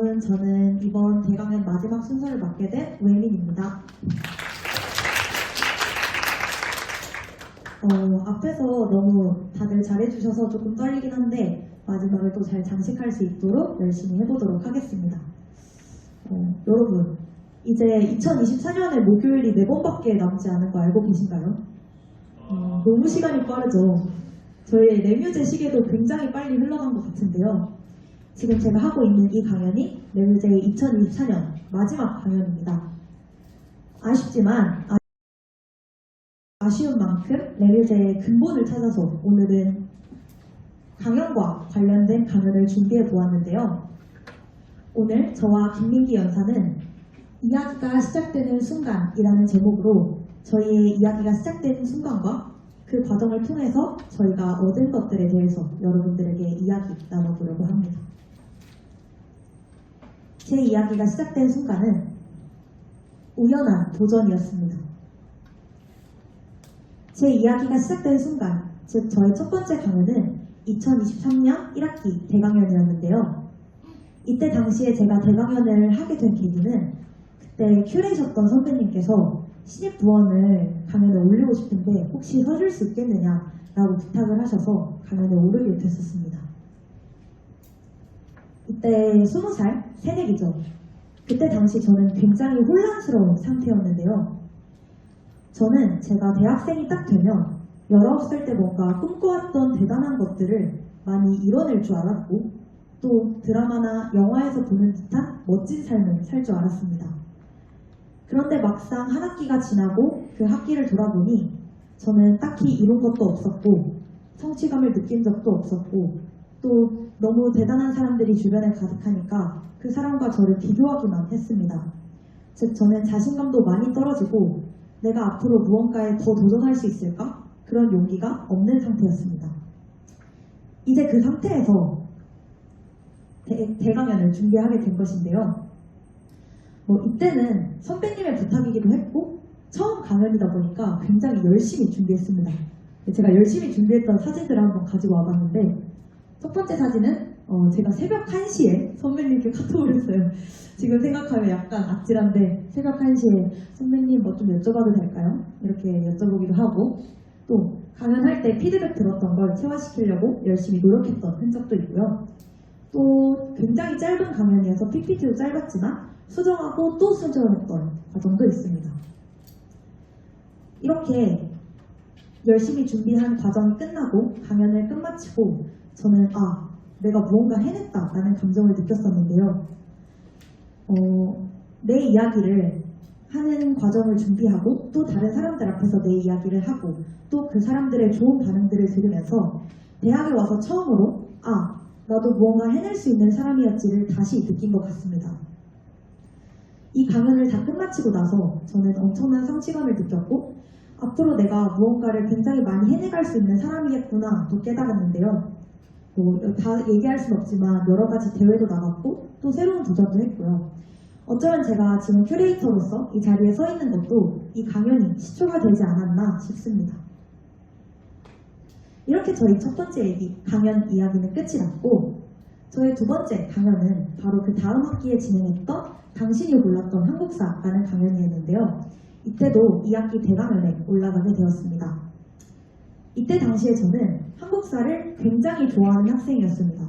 여러분, 저는 이번 대강연 마지막 순서를 맡게 된 우혜민입니다. 앞에서 너무 다들 잘해주셔서 조금 떨리긴 한데 마지막을 또 잘 장식할 수 있도록 열심히 해보도록 하겠습니다. 여러분, 이제 2024년에 목요일이 4번밖에 남지 않은 거 알고 계신가요? 너무 시간이 빠르죠. 저희 내뮤제 시계도 굉장히 빨리 흘러간 것 같은데요. 지금 제가 하고 있는 이 강연이 내뮤제의 2024년 마지막 강연입니다. 아쉽지만 아쉬운 만큼 내뮤제의 근본을 찾아서 오늘은 강연과 관련된 강연을 준비해 보았는데요. 오늘 저와 김민기 연사는 이야기가 시작되는 순간이라는 제목으로 저희의 이야기가 시작되는 순간과 그 과정을 통해서 저희가 얻은 것들에 대해서 여러분들에게 이야기 나눠보려고 합니다. 제 이야기가 시작된 순간은 우연한 도전이었습니다. 제 이야기가 시작된 순간, 즉 저의 첫 번째 강연은 2023년 1학기 대강연이었는데요. 이때 당시에 제가 대강연을 하게 된 계기는 그때 큐레이셨던 선배님께서 신입부원을 강연에 올리고 싶은데 혹시 서줄 수 있겠느냐라고 부탁을 하셔서 강연에 오르게 됐었습니다. 이때 20살 새내기죠. 그때 당시 저는 굉장히 혼란스러운 상태였는데요. 저는 제가 대학생이 딱 되면 19살 때 뭔가 꿈꿔왔던 대단한 것들을 많이 이뤄낼 줄 알았고 또 드라마나 영화에서 보는 듯한 멋진 삶을 살 줄 알았습니다. 그런데 막상 한 학기가 지나고 그 학기를 돌아보니 저는 딱히 이룬 것도 없었고 성취감을 느낀 적도 없었고 또 너무 대단한 사람들이 주변에 가득하니까 그 사람과 저를 비교하기만 했습니다. 즉 저는 자신감도 많이 떨어지고 내가 앞으로 무언가에 더 도전할 수 있을까? 그런 용기가 없는 상태였습니다. 이제 그 상태에서 대강연을 준비하게 된 것인데요. 이때는 선배님의 부탁이기도 했고 처음 강연이다 보니까 굉장히 열심히 준비했습니다. 제가 열심히 준비했던 사진들을 한번 가지고 와봤는데 첫 번째 사진은 제가 새벽 1시에 선배님께 카톡을 했어요. 지금 생각하면 약간 아찔한데 새벽 1시에 선배님 뭐 좀 여쭤봐도 될까요? 이렇게 여쭤보기도 하고 또 강연할 때 피드백 들었던 걸 체화시키려고 열심히 노력했던 흔적도 있고요. 또 굉장히 짧은 강연이어서 PPT도 짧았지만 수정하고 또 수정했던 과정도 있습니다. 이렇게 열심히 준비한 과정이 끝나고 강연을 끝마치고 저는 내가 무언가 해냈다라는 감정을 느꼈었는데요. 내 이야기를 하는 과정을 준비하고 또 다른 사람들 앞에서 내 이야기를 하고 또 그 사람들의 좋은 반응들을 들으면서 대학에 와서 처음으로 나도 무언가 해낼 수 있는 사람이었지를 다시 느낀 것 같습니다. 이 강연을 다 끝마치고 나서 저는 엄청난 성취감을 느꼈고 앞으로 내가 무언가를 굉장히 많이 해내갈 수 있는 사람이겠구나 또 깨달았는데요. 다 얘기할 순 없지만 여러 가지 대회도 나갔고 또 새로운 도전도 했고요. 어쩌면 제가 지금 큐레이터로서 이 자리에 서 있는 것도 이 강연이 시초가 되지 않았나 싶습니다. 이렇게 저희 첫 번째 강연 이야기는 끝이 났고 저의 두 번째 강연은 바로 그 다음 학기에 진행했던 당신이 골랐던 한국사라는 강연이었는데요. 이때도 2학기 대강연에 올라가게 되었습니다. 이때 당시에 저는 한국사를 굉장히 좋아하는 학생이었습니다.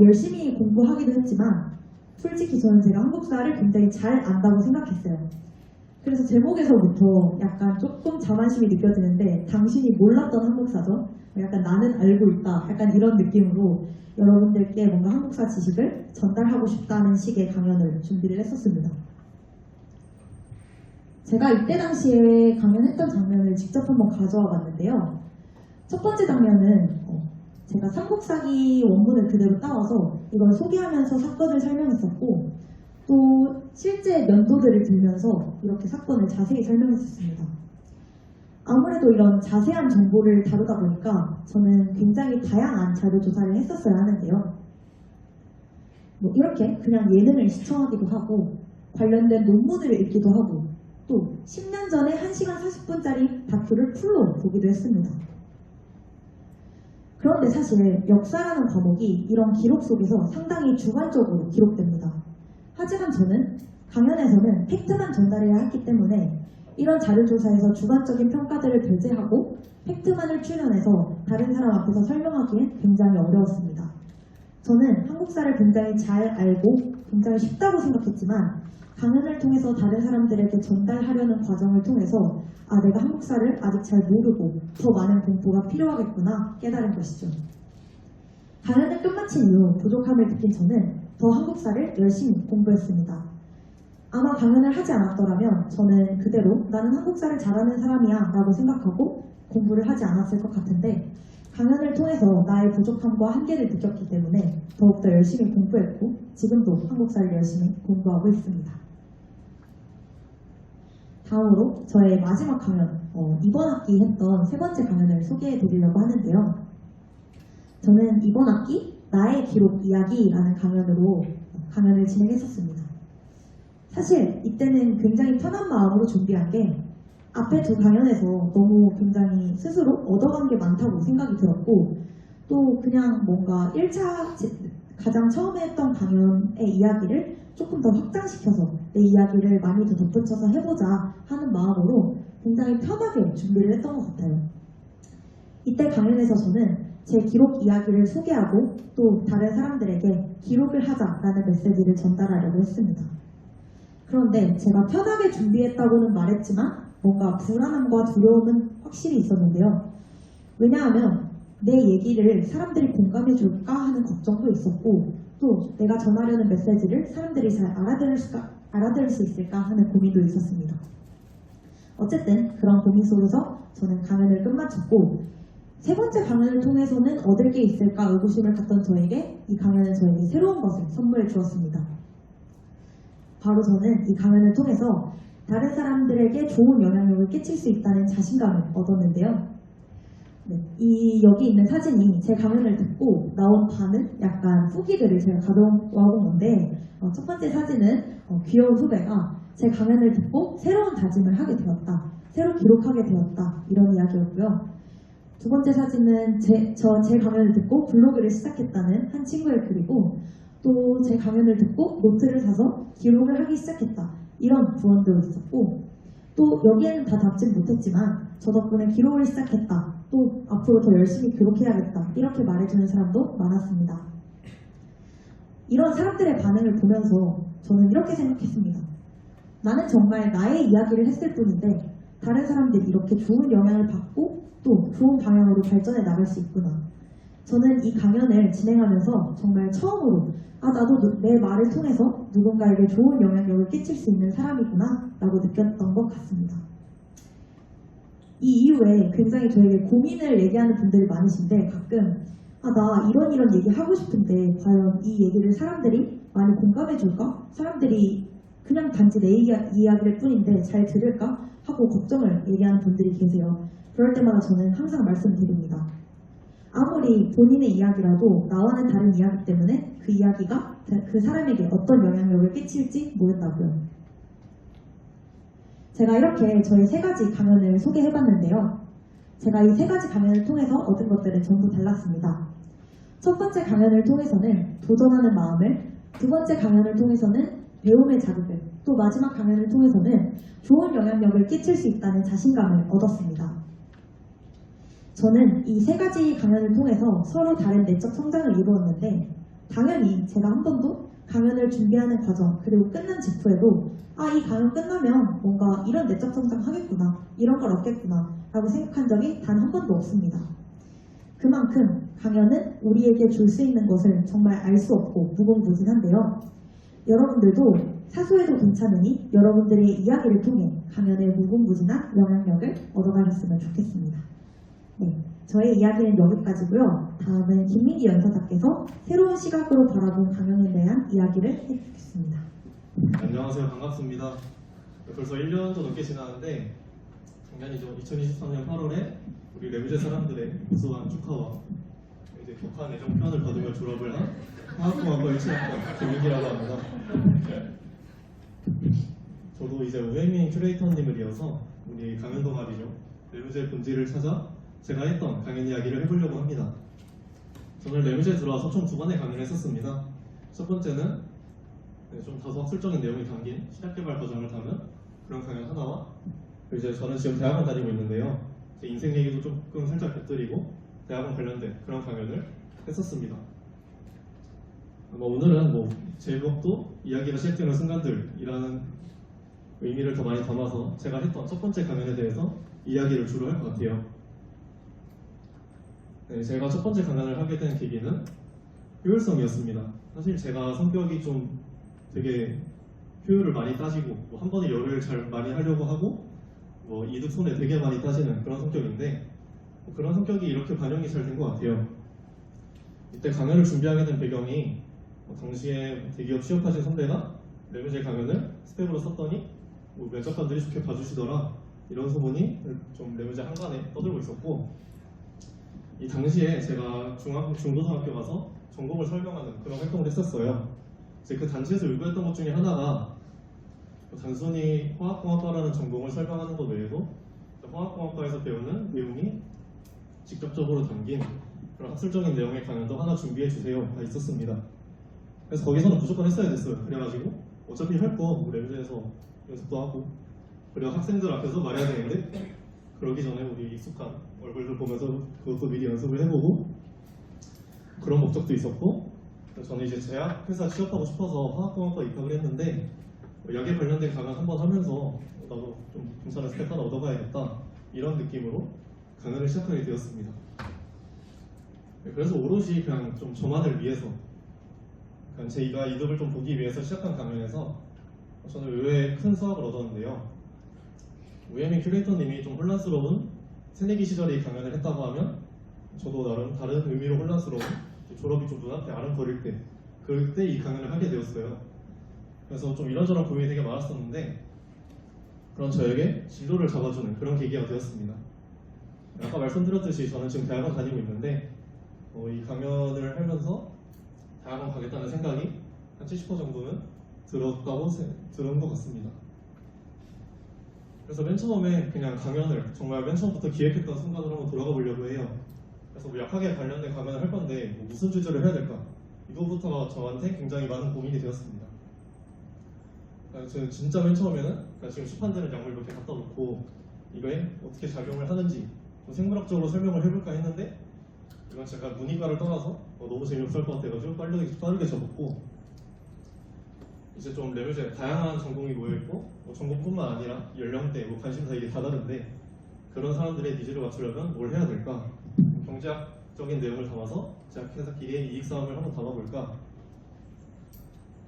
열심히 공부하기도 했지만 솔직히 저는 제가 한국사를 굉장히 잘 안다고 생각했어요. 그래서 제목에서부터 약간 조금 자만심이 느껴지는데 당신이 몰랐던 한국사죠. 약간 나는 알고 있다. 약간 이런 느낌으로 여러분들께 뭔가 한국사 지식을 전달하고 싶다는 식의 강연을 준비를 했었습니다. 제가 이때 당시에 강연했던 장면을 직접 한번 가져와 봤는데요. 첫 번째 장면은 제가 삼국사기 원문을 그대로 따와서 이걸 소개하면서 사건을 설명했었고 또 실제 면도들을 들면서 이렇게 사건을 자세히 설명했었습니다. 아무래도 이런 자세한 정보를 다루다 보니까 저는 굉장히 다양한 자료 조사를 했었어야 하는데요. 이렇게 그냥 예능을 시청하기도 하고 관련된 논문을 읽기도 하고 또 10년 전에 1시간 40분짜리 다큐를 풀로 보기도 했습니다. 그런데 사실 역사라는 과목이 이런 기록 속에서 상당히 주관적으로 기록됩니다. 하지만 저는 강연에서는 팩트만 전달해야 했기 때문에 이런 자료조사에서 주관적인 평가들을 배제하고 팩트만을 출연해서 다른 사람 앞에서 설명하기엔 굉장히 어려웠습니다. 저는 한국사를 굉장히 잘 알고 굉장히 쉽다고 생각했지만 강연을 통해서 다른 사람들에게 전달하려는 과정을 통해서 내가 한국사를 아직 잘 모르고 더 많은 공부가 필요하겠구나 깨달은 것이죠. 강연을 끝마친 이후 부족함을 느낀 저는 더 한국사를 열심히 공부했습니다. 아마 강연을 하지 않았더라면 저는 그대로 나는 한국사를 잘하는 사람이야 라고 생각하고 공부를 하지 않았을 것 같은데 강연을 통해서 나의 부족함과 한계를 느꼈기 때문에 더욱더 열심히 공부했고 지금도 한국사를 열심히 공부하고 있습니다. 다음으로 저의 마지막 강연, 이번 학기 했던 세 번째 강연을 소개해 드리려고 하는데요. 저는 이번 학기 나의 기록 이야기라는 강연으로 강연을 진행했었습니다. 사실 이때는 굉장히 편한 마음으로 준비한 게 앞에 두 강연에서 너무 굉장히 스스로 얻어간 게 많다고 생각이 들었고 또 그냥 뭔가 1차 가장 처음에 했던 강연의 이야기를 조금 더 확장시켜서 내 이야기를 많이 더 덧붙여서 해보자 하는 마음으로 굉장히 편하게 준비를 했던 것 같아요. 이때 강연에서 저는 제 기록 이야기를 소개하고 또 다른 사람들에게 기록을 하자라는 메시지를 전달하려고 했습니다. 그런데 제가 편하게 준비했다고는 말했지만 뭔가 불안함과 두려움은 확실히 있었는데요. 왜냐하면 내 얘기를 사람들이 공감해 줄까 하는 걱정도 있었고 또 내가 전하려는 메시지를 사람들이 잘 알아들을 수 있을까 하는 고민도 있었습니다. 어쨌든 그런 고민 속에서 저는 강연을 끝마쳤고 세 번째 강연을 통해서는 얻을 게 있을까 의구심을 갖던 저에게 이 강연은 저에게 새로운 것을 선물해 주었습니다. 바로 저는 이 강연을 통해서 다른 사람들에게 좋은 영향력을 끼칠 수 있다는 자신감을 얻었는데요. 여기 있는 사진이 제 강연을 듣고 나온 반응, 약간 후기들을 제가 가져와본 건데 첫 번째 사진은 귀여운 후배가 제 강연을 듣고 새로운 다짐을 하게 되었다, 새로 기록하게 되었다 이런 이야기였고요. 두 번째 사진은 제 강연을 듣고 블로그를 시작했다는 한 친구의 글이고 또 제 강연을 듣고 노트를 사서 기록을 하기 시작했다 이런 부원도 있었고 또 여기에는 다 답진 못했지만 저 덕분에 기록을 시작했다 또 앞으로 더 열심히 기록해야겠다 이렇게 말해주는 사람도 많았습니다. 이런 사람들의 반응을 보면서 저는 이렇게 생각했습니다. 나는 정말 나의 이야기를 했을 뿐인데 다른 사람들이 이렇게 좋은 영향을 받고 또 좋은 방향으로 발전해 나갈 수 있구나. 저는 이 강연을 진행하면서 정말 처음으로 나도 내 말을 통해서 누군가에게 좋은 영향력을 끼칠 수 있는 사람이구나 라고 느꼈던 것 같습니다. 이 이후에 굉장히 저에게 고민을 얘기하는 분들이 많으신데 가끔 나 이런 얘기 하고 싶은데 과연 이 얘기를 사람들이 많이 공감해 줄까? 사람들이 그냥 단지 내 이야기일 뿐인데 잘 들을까? 하고 걱정을 얘기하는 분들이 계세요. 그럴 때마다 저는 항상 말씀드립니다. 아무리 본인의 이야기라도 나와는 다른 이야기 때문에 그 이야기가 그 사람에게 어떤 영향력을 끼칠지 모른다고요. 제가 이렇게 저희 세 가지 강연을 소개해봤는데요. 제가 이 세 가지 강연을 통해서 얻은 것들은 전부 달랐습니다. 첫 번째 강연을 통해서는 도전하는 마음을, 두 번째 강연을 통해서는 배움의 자극을, 또 마지막 강연을 통해서는 좋은 영향력을 끼칠 수 있다는 자신감을 얻었습니다. 저는 이 세 가지 강연을 통해서 서로 다른 내적 성장을 이루었는데 당연히 제가 한 번도 강연을 준비하는 과정 그리고 끝난 직후에도 이 강연 끝나면 뭔가 이런 내적 성장 하겠구나, 이런 걸 얻겠구나 라고 생각한 적이 단 한 번도 없습니다. 그만큼 강연은 우리에게 줄 수 있는 것을 정말 알 수 없고 무궁무진한데요. 여러분들도 사소해도 괜찮으니 여러분들의 이야기를 통해 강연의 무궁무진한 영향력을 얻어가셨으면 좋겠습니다. 네, 저의 이야기는 여기까지고요. 다음은 김민기 연사자께서 새로운 시각으로 바라본 강연에 대한 이야기를 해주겠습니다. 안녕하세요. 반갑습니다. 벌써 1년도 넘게 지났는데 작년이죠. 2023년 8월에 우리 레무제 사람들의 고소한 축하와 이제 격한 애정 표현을 받으며 졸업을 한 화학공학과 1학번 김민기라고 합니다. 저도 이제 우혜민 큐레이터님을 이어서 우리 강연 동아리죠. 레무제 본질을 찾아 제가 했던 강연 이야기를 해보려고 합니다. 저는 레무제에 들어와서 총 2번의 강연을 했었습니다. 첫 번째는 좀 다소 학술적인 내용이 담긴 시각개발 과정을 담은 그런 강연 하나와, 그리고 이제 저는 지금 대학원 다니고 있는데요. 제 인생 얘기도 조금 살짝 곁들이고 대학원 관련된 그런 강연을 했었습니다. 오늘은 제목도 이야기가 시작되는 순간들이라는 의미를 더 많이 담아서 제가 했던 첫 번째 강연에 대해서 이야기를 주로 할 것 같아요. 네, 제가 첫 번째 강연을 하게 된 계기는 효율성이었습니다. 사실 제가 성격이 좀 되게 효율을 많이 따지고 한 번에 열을 잘 많이 하려고 하고 이득 손해 되게 많이 따지는 그런 성격인데, 그런 성격이 이렇게 반영이 잘 된 것 같아요. 이때 강연을 준비하게 된 배경이 당시에 대기업 취업하신 선배가 레뮤제 강연을 스펙으로 썼더니 면접관들이 좋게 봐주시더라, 이런 소문이 좀 레뮤제 한간에 떠들고 있었고, 이 당시에 제가 중고등학교 가서 전공을 설명하는 그런 활동을 했었어요. 이제 그 단체에서 요구했던 것 중에 하나가 단순히 화학공학과라는 전공을 설명하는 것 외에도 화학공학과에서 배우는 내용이 직접적으로 담긴 그런 학술적인 내용의 강연도 하나 준비해 주세요가 있었습니다. 그래서 거기서는 무조건 했어야 됐어요. 그래가지고 어차피 할 거 레뮤제에서 연습도 하고, 그리고 학생들 앞에서 말해야 되는데 그러기 전에 우리 익숙한 얼굴들 보면서 그것도 미리 연습을 해보고, 그런 목적도 있었고, 저는 이제 제약 회사 취업하고 싶어서 화학공학과 입학을 했는데 약에 관련된 강연 한번 하면서 나도 좀 괜찮은 스펙 하나 얻어가야겠다, 이런 느낌으로 강연을 시작하게 되었습니다. 그래서 오롯이 그냥 좀 저만을 위해서, 그냥 제가 이득을 좀 보기 위해서 시작한 강연에서 저는 의외의 큰 수확을 얻었는데요. 우예민 큐레이터님이 좀 혼란스러운 새내기 시절에 이 강연을 했다고 하면 저도 나름 다른 의미로 혼란스러운, 졸업이 좀 눈앞에 아른거릴 때, 그때 이 강연을 하게 되었어요. 그래서 좀 이런저런 고민이 되게 많았었는데, 그런 저에게 진로를 잡아주는 그런 계기가 되었습니다. 아까 말씀드렸듯이 저는 지금 대학원 다니고 있는데 이 강연을 하면서 대학원 가겠다는 생각이 한 70% 정도는 들은 것 같습니다. 그래서 맨 처음에 그냥 강연을 정말 맨 처음부터 기획했던 순간으로 한번 돌아가 보려고 해요. 그래서 약학에 관련된 강연을 할 건데 무슨 주제를 해야 될까? 이거부터가 저한테 굉장히 많은 고민이 되었습니다. 저는 진짜 맨 처음에는 지금 시판되는 약물 몇 개 갖다 놓고 이거에 어떻게 작용을 하는지 생물학적으로 설명을 해볼까 했는데, 이건 제가 문이과를 떠나서 너무 재미없을 것 같아가지고 빠르게 접었고, 이제 좀 레뮤제 다양한 전공이 모여있고 전공뿐만 아니라 연령대, 관심사 이게 다 다른데 그런 사람들의 니즈를 맞추려면 뭘 해야 될까? 경제학적인 내용을 담아서 제약회사끼리의 이익 싸움을 한번 담아볼까?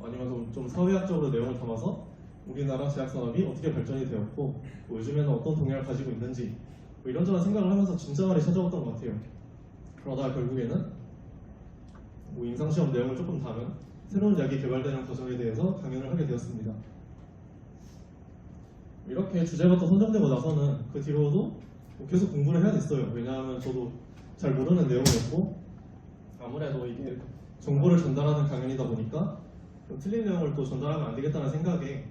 아니면 좀 사회학적으로 내용을 담아서 우리나라 제약산업이 어떻게 발전이 되었고 요즘에는 어떤 동향을 가지고 있는지 이런저런 생각을 하면서 진짜말이 찾아왔던 것 같아요. 그러다가 결국에는 임상시험 내용을 조금 담은 새로운 약이 개발되는 과정에 대해서 강연을 하게 되었습니다. 이렇게 주제가 또 선정되고 나서는 그 뒤로도 계속 공부를 해야 됐어요. 왜냐하면 저도 잘 모르는 내용이었고, 아무래도 이게 정보를 전달하는 강연이다 보니까 좀 틀린 내용을 또 전달하면 안 되겠다는 생각에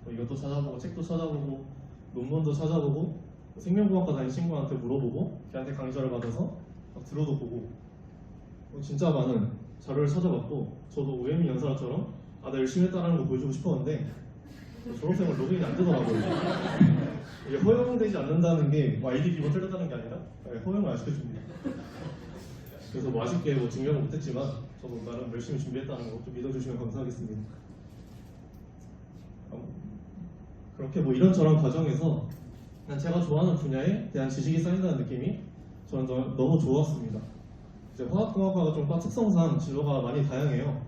이것도 찾아보고 책도 찾아보고 논문도 찾아보고 생명공학과 다닌 친구한테 물어보고 걔한테 강좌를 받아서 들어도 보고 진짜 많은 자료를 찾아봤고, 저도 우예민 연사처럼 나 열심히 했다는 거 보여주고 싶었는데 졸업생활 로그인이 안 되더라고요. 이게 허용되지 않는다는 게 아이디 비번 틀렸다는 게 아니라 허용을 안 시켜줍니다. 그래서 아쉽게 증명을 못했지만 저도 나름 열심히 준비했다는 거 좀 믿어주시면 감사하겠습니다. 그렇게 이런저런 과정에서 그냥 제가 좋아하는 분야에 대한 지식이 쌓인다는 느낌이 저는 너무 좋았습니다. 이제 화학공학과가 좀 특성상 진로가 많이 다양해요.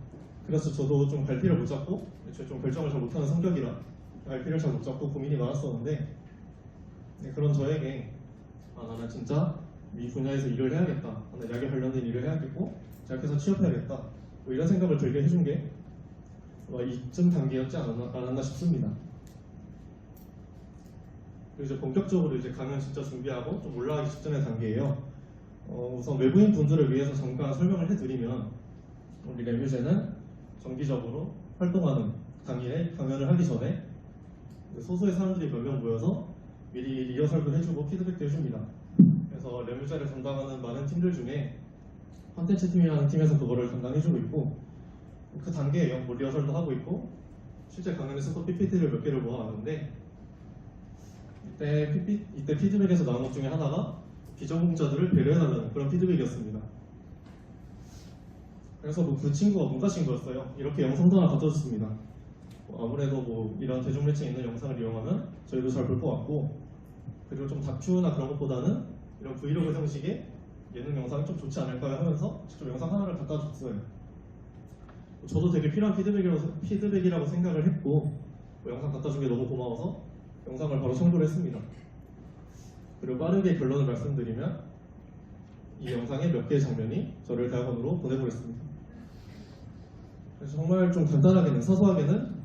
그래서 저도 좀 갈피를 못 잡고, 애초에 좀 결정을 잘 못하는 성격이라 갈피를 잘 못 잡고 고민이 많았었는데, 그런 저에게 나는 진짜 이 분야에서 일을 해야겠다, 나는 약에 관련된 일을 해야겠고 제약회사 취업해야겠다, 이런 생각을 들게 해준 게 이쯤 단계였지 않았나 싶습니다. 그리고 이제 본격적으로 이제 강연 진짜 준비하고 좀 올라가기 직전의 단계예요. 우선 외부인 분들을 위해서 잠깐 설명을 해드리면, 우리 레뮤제는 정기적으로 활동하는 당일에 강연을 하기 전에 소수의 사람들이 몇 명 모여서 미리 리허설도 해주고 피드백도 해줍니다. 그래서 레뮤제를 담당하는 많은 팀들 중에 컨텐츠 팀이라는 팀에서 그거를 담당해주고 있고, 그 단계에 뭐 리허설도 하고 있고 실제 강연에서도 PPT를 몇 개를 모아놨는데 이때 피드백에서 나온 것 중에 하나가 비전공자들을 배려해달라는 그런 피드백이었습니다. 그래서 그 친구가 문과 친구였어요. 이렇게 영상도 하나 갖다 줬습니다. 아무래도 뭐 이런 대중매체에 있는 영상을 이용하면 저희도 잘 볼 것 같고, 그리고 좀 다큐나 그런 것보다는 이런 브이로그 형식의 예능 영상이 좀 좋지 않을까요 하면서 직접 영상 하나를 갖다 줬어요. 저도 되게 필요한 피드백이라고 생각을 했고, 영상 갖다 준 게 너무 고마워서 영상을 바로 첨부를 했습니다. 그리고 빠르게 결론을 말씀드리면 이 영상의 몇 개의 장면이 저를 대학원으로 보내보냈습니다. 그래서 정말 좀 간단하게는, 사소하게는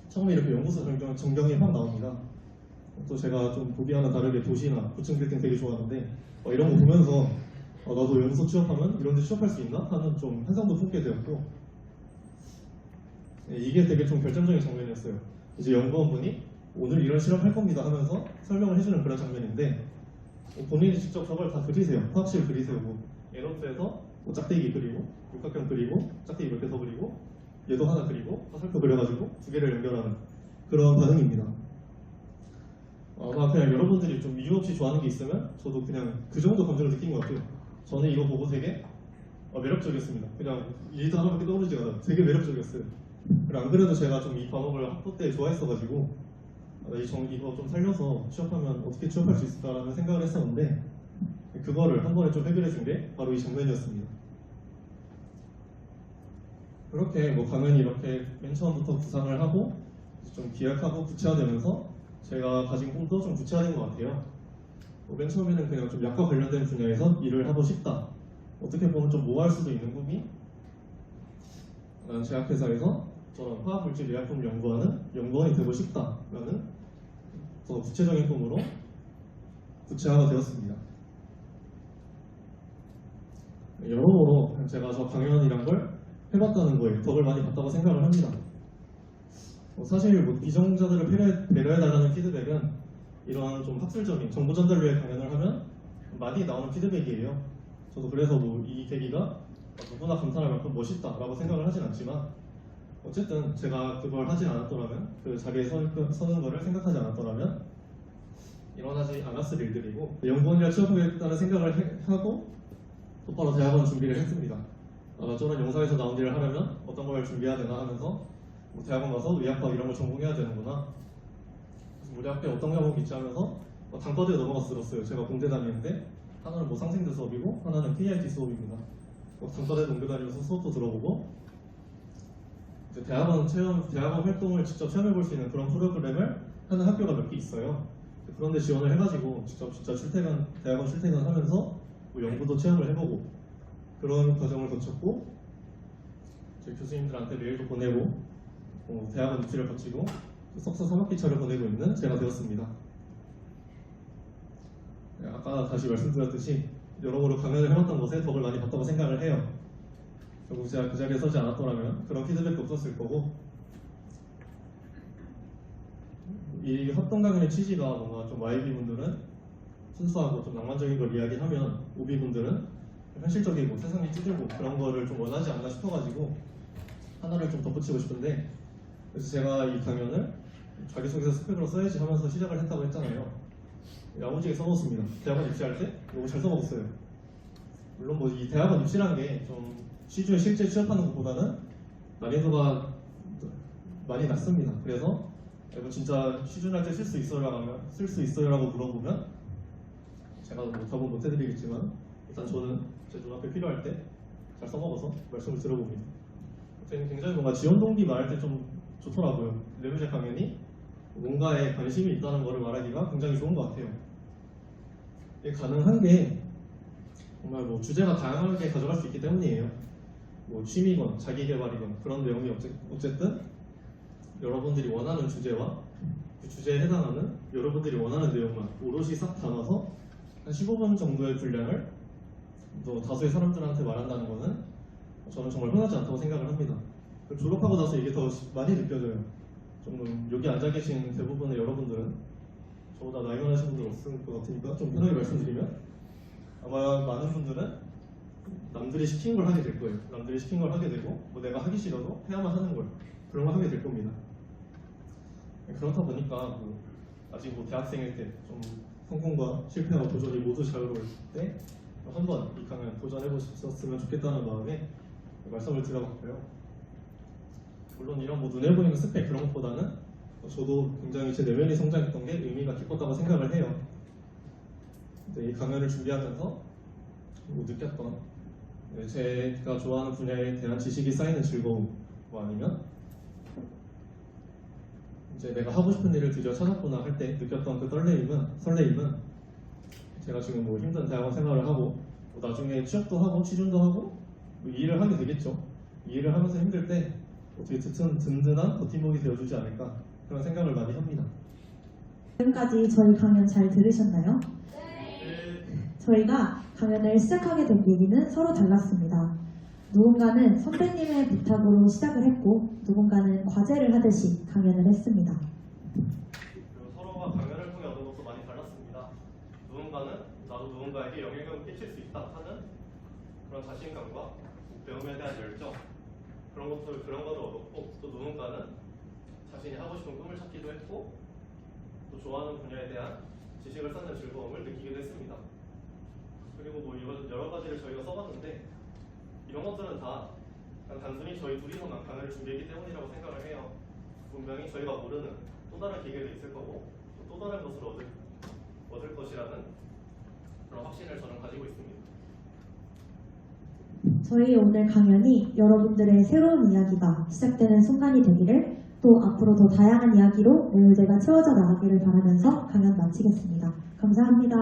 처음에 이렇게 연구소 전경이 확 나옵니다. 또 제가 좀 보기와는 다르게 도시나 고층 빌딩 되게 좋아하는데 이런 거 보면서 나도 연구소 취업하면 이런 데 취업할 수 있나? 하는 좀 환상도 품게 되었고, 이게 되게 좀 결정적인 장면이었어요. 이제 연구원분이 오늘 이런 실험할 겁니다 하면서 설명을 해주는 그런 장면인데, 본인이 직접 저걸 다 그리세요. 화학실 그리세요. 에너트에서 짝대기 그리고 육각형 그리고 짝대기 몇 개 더 그리고 얘도 하나 그리고 화살표 그려가지고 두 개를 연결하는 그런 반응입니다. 아마 그냥 여러분들이 좀 이유 없이 좋아하는 게 있으면 저도 그냥 그 정도 감정을 느낀 것 같아요. 저는 이거 보고 되게 매력적이었습니다. 그냥 일도 하나밖에 떠오르지가 않아요. 되게 매력적이었어요. 그리고 안 그래도 제가 좀 이 과목을 학부 때 좋아했어가지고 이거 좀 살려서 취업하면 어떻게 취업할 수 있을까라는 생각을 했었는데, 그거를 한 번에 좀 해결해 준 게 바로 이 장면이었습니다. 그렇게 뭐 강연이 이렇게 맨 처음부터 구상을 하고 좀 기획하고 구체화되면서 제가 가진 꿈도 좀 구체화된 것 같아요. 맨 처음에는 그냥 좀 약과 관련된 분야에서 일을 하고 싶다. 어떻게 보면 좀 모호할 수도 있는 꿈이, 나는 제약회사에서 저런 화학물질 의약품 연구하는 연구원이 되고 싶다라는 더 구체적인 꿈으로 구체화가 되었습니다. 여러모로 제가 저 강연이란 걸 해봤다는 거에 덕을 많이 봤다고 생각을 합니다. 사실 뭐 비전공자들을 배려해달라는 피드백은 이런 좀 학술적인 정보 전달류의 강연을 하면 많이 나오는 피드백이에요. 저도 그래서 뭐 이 계기가 누구나 감탄할 만큼 멋있다라고 생각을 하진 않지만, 어쨌든 제가 그걸 하진 않았더라면, 그 자리에 서는 거를 생각하지 않았더라면 일어나지 않았을 일들이고, 연구원이라 취업하겠다는 생각을 하고 곧바로 대학원 준비를 했습니다. 저는 영상에서 나온 일을 하려면 어떤 걸 준비해야 되나 하면서 대학원 가서 의학과 이런 걸 전공해야 되는구나. 그래서 우리 학교에 어떤 과목이 있지 하면서 단과대에 넘어가서 들었어요. 제가 공대 다니는데 하나는 뭐 상생대 수업이고 하나는 KIT 수업입니다. 단과대 동교 다니면서 수업도 들어보고, 이제 대학원 활동을 직접 체험해볼 수 있는 그런 프로그램을 하는 학교가 몇 개 있어요. 그런데 지원을 해가지고 직접 진짜 대학원 출퇴근하면서 뭐 연구도 체험을 해보고 그런 과정을 거쳤고, 저희 교수님들한테 메일도 보내고 대학원 입시를 거치고 석사 3학기차를 보내고 있는 제가 되었습니다. 아까 다시 말씀드렸듯이 여러모로 강연을 해봤던 것에 덕을 많이 봤다고 생각을 해요. 결국 제가 그 자리에 서지 않았더라면 그런 피드백도 없었을 거고, 이 합동 강연의 취지가 뭔가 좀 YB 분들은 순수하고 좀 낭만적인 걸 이야기하면 OB 분들은 현실적이고 세상이 찌들고 그런 거를 좀 원하지 않나 싶어가지고 하나를 좀 덧붙이고 싶은데, 그래서 제가 이 강연을 자기소개서 스펙으로 써야지 하면서 시작을 했다고 했잖아요. 야무지게 써먹었습니다. 대학원 입시할 때 너무 잘 써먹었어요. 물론 뭐 이 대학원 입시란 게 좀 시중에 실제 취업하는 것보다는 난이도가 많이 낮습니다. 그래서 이거 진짜 시준할 때 쓸 수 있어요? 라고 물어보면 제가 뭐 답은 못 해드리겠지만, 일단 저는 제 눈앞에 필요할 때 잘 써먹어서 말씀을 들어봅니다. 저는 굉장히 뭔가 지원 동기 말할 때 좀 좋더라고요. 레뮤제 강연이 뭔가에 관심이 있다는 것을 말하기가 굉장히 좋은 것 같아요. 이게 가능한 게 정말 뭐 주제가 다양하게 가져갈 수 있기 때문이에요. 뭐 취미건 자기개발이건 그런 내용이 어쨌든 여러분들이 원하는 주제와 그 주제에 해당하는 여러분들이 원하는 내용만 오롯이 싹 담아서 한 15분 정도의 분량을 또 다수의 사람들한테 말한다는 것은 저는 정말 흔하지 않다고 생각을 합니다. 졸업하고 나서 이게 더 많이 느껴져요. 좀 여기 앉아 계신 대부분의 여러분들은 저보다 나이 많으신 분들 없을 것 같으니까 좀 편하게 말씀드리면, 아마 많은 분들은 남들이 시킨 걸 하게 될 거예요. 남들이 시킨 걸 하게 되고 뭐 내가 하기 싫어도 해야만 하는 걸 그런 걸 하게 될 겁니다. 그렇다 보니까 뭐 아직 뭐 대학생일 때 좀 성공과 실패와 도전이 모두 자유로울 때 한번 이 강연 도전해 보셨으면 좋겠다는 마음에 말씀을 드려봤고요. 물론 이런 뭐 눈에 보이는 스펙 그런 것보다는 저도 굉장히 제 내면이 성장했던 게 의미가 깊었다고 생각을 해요. 이 강연을 준비하면서 뭐 느꼈던 제가 좋아하는 분야에 대한 지식이 쌓이는 즐거움, 뭐 아니면 이제 내가 하고 싶은 일을 드디어 찾았구나 할 때 느꼈던 그 설레임은 제가 지금 뭐 힘든 대학원 생활을 하고 뭐 나중에 취업도 하고 취준도 하고 뭐 이 일을 하게 되겠죠. 이 일을 하면서 힘들 때 어떻게 든든한 버팀목이 되어주지 않을까 그런 생각을 많이 합니다. 지금까지 저희 강연 잘 들으셨나요? 저희가 강연을 시작하게 된 계기는 서로 달랐습니다. 누군가는 선배님의 부탁으로 시작을 했고 누군가는 과제를 하듯이 강연을 했습니다. 그리고 서로가 강연을 통해 얻은 것도 많이 달랐습니다. 누군가는 나도 누군가에게 영향력을 끼칠 수 있다 하는 그런 자신감과 배움에 대한 열정 그런 거를 얻었고 또 누군가는 자신이 하고 싶은 꿈을 찾기도 했고 또 좋아하는 분야에 대한 지식을 쌓는 즐거움을 느끼기도 했습니다. 그리고 뭐 이런 여러 가지를 저희가 써봤는데 이런 것들은 다 그냥 단순히 저희 둘이서만 강연을 준비했기 때문이라고 생각을 해요. 분명히 저희가 모르는 또 다른 기회도 있을 거고 또 다른 것을 얻을 것이라는 그런 확신을 저는 가지고 있습니다. 저희 오늘 강연이 여러분들의 새로운 이야기가 시작되는 순간이 되기를 또 앞으로 더 다양한 이야기로 매일제가 채워져 나가기를 바라면서 강연 마치겠습니다. 감사합니다.